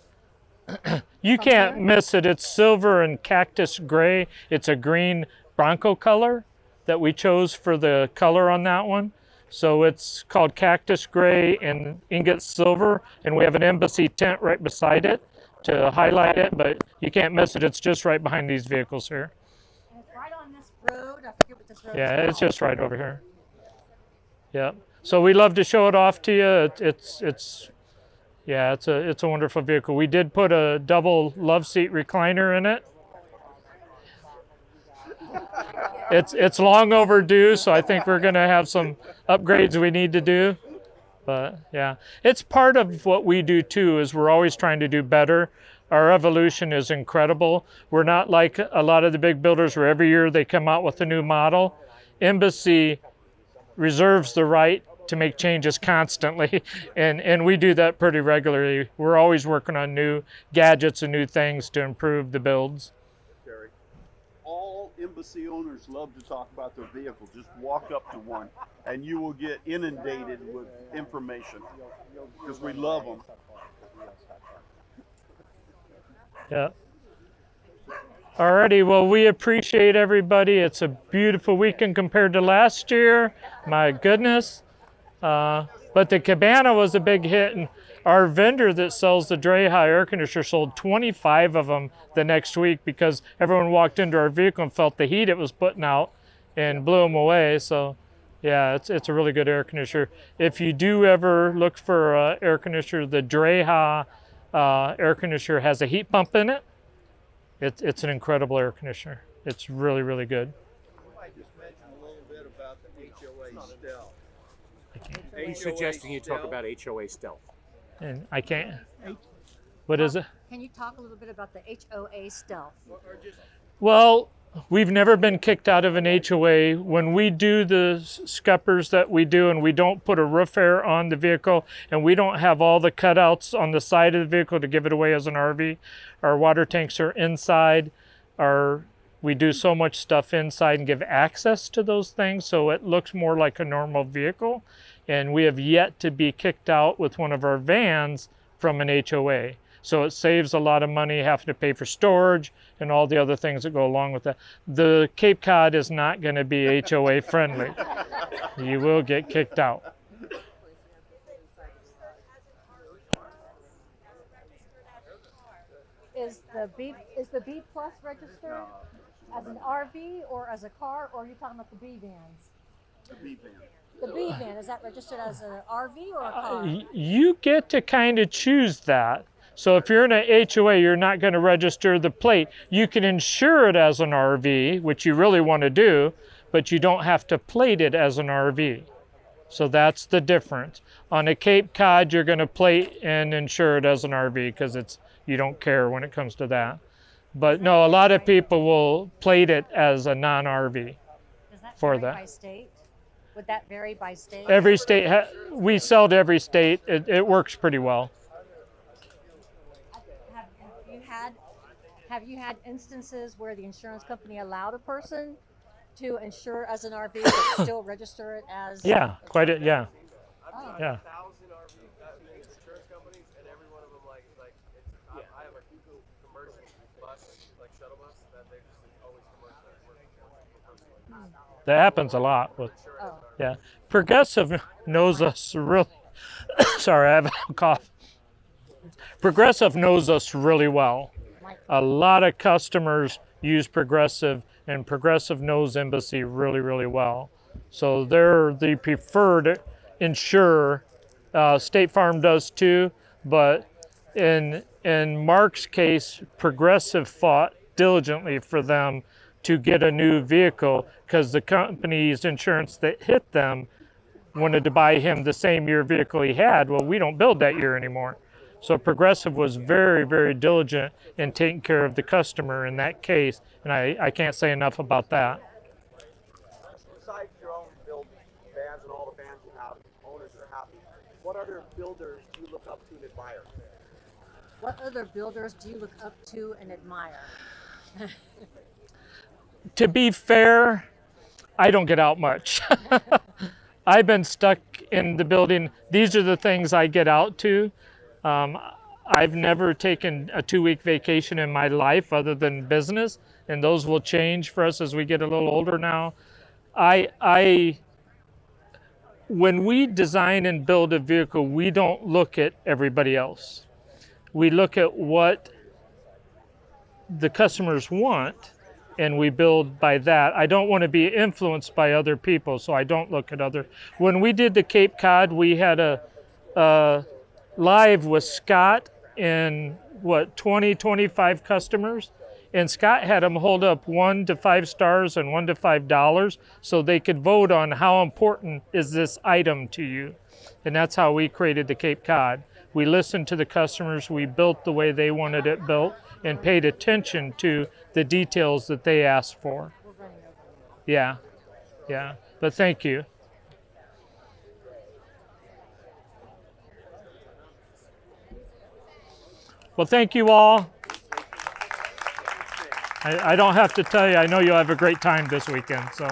You can't miss it. It's silver and cactus gray. It's a green Bronco color that we chose for the color on that one. So it's called cactus gray and ingot silver, and we have an embassy tent right beside it to highlight it, but you can't miss it. It's just right behind these vehicles here. And it's right on this road. I forget what this road is. Yeah, it's just right over here. Yeah. So we love to show it off to you. It's a wonderful vehicle. We did put a double love seat recliner in it. It's long overdue, so I think we're going to have some upgrades we need to do. But yeah, it's part of what we do too, is we're always trying to do better. Our evolution is incredible. We're not like a lot of the big builders where every year they come out with a new model. Embassy reserves the right to make changes constantly, and we do that pretty regularly. We're always working on new gadgets and new things to improve the builds. Terry, all Embassy owners love to talk about their vehicle. Just walk up to one and you will get inundated with information, because we love them. Yeah. Alrighty, well, we appreciate everybody. It's a beautiful weekend compared to last year. My goodness. But the Cabana was a big hit, and our vendor that sells the Dreha air conditioner sold 25 of them the next week, because everyone walked into our vehicle and felt the heat it was putting out and blew them away. So yeah, it's a really good air conditioner. If you do ever look for an air conditioner, the Dreha air conditioner has a heat pump in it. It's an incredible air conditioner. It's really, really good. I just mention a little bit about the HOA stealth. He's suggesting you talk about HOA stealth. And I can't. What is it? Can you talk a little bit about the HOA stealth? Well, we've never been kicked out of an HOA. When we do the scuppers that we do and we don't put a roof air on the vehicle and we don't have all the cutouts on the side of the vehicle to give it away as an RV, our water tanks are inside. We do so much stuff inside and give access to those things so it looks more like a normal vehicle. And we have yet to be kicked out with one of our vans from an HOA. So it saves a lot of money having to pay for storage and all the other things that go along with that. The Cape Cod is not going to be HOA friendly. You will get kicked out. Is the B Plus registered as an RV or as a car, or are you talking about the B vans? The B van. The B van, is that registered as an RV or a car? You get to kind of choose that. So if you're in a HOA, you're not going to register the plate. You can insure it as an RV, which you really want to do, but you don't have to plate it as an RV. So that's the difference. On a Cape Cod, you're going to plate and insure it as an RV because you don't care when it comes to that. But no, a lot of people will plate it as a non-RV for that. By state? Would that vary by state? Every state, we sell to every state. It works pretty well. Have you had instances where the insurance company allowed a person to insure as an RV but still register it as? Yeah, quite a, yeah. Oh. Yeah. 1,000 insurance companies, and every one of them I have a Google commercial bus, like shuttle bus, that they just always commercial. That happens a lot with, yeah. Progressive knows us really, sorry, I have a cough. Progressive knows us really well. A lot of customers use Progressive, and Progressive knows Embassy really, really well. So they're the preferred insurer. State Farm does too, but in Mark's case, Progressive fought diligently for them to get a new vehicle because the company's insurance that hit them wanted to buy him the same year vehicle he had. Well, we don't build that year anymore. So Progressive was very, very diligent in taking care of the customer in that case, and I can't say enough about that. Besides your own build vans and all the vans you have, owners that are happy, what other builders do you look up to and admire? What other builders do you look up to and admire? To be fair, I don't get out much. I've been stuck in the building. These are the things I get out to. I've never taken a 2-week vacation in my life other than business, and those will change for us as we get a little older now. When we design and build a vehicle, we don't look at everybody else. We look at what the customers want, and we build by that. I don't want to be influenced by other people, so I don't look at other. When we did the Cape Cod, we had a live with Scott and 25 customers, and Scott had them hold up 1 to 5 stars and $1 to $5 so they could vote on how important is this item to you. And that's how we created the Cape Cod. We listened to the customers, we built the way they wanted it built, and paid attention to the details that they asked for. Yeah, but thank you. Well, thank you all. I don't have to tell you, I know you'll have a great time this weekend, so.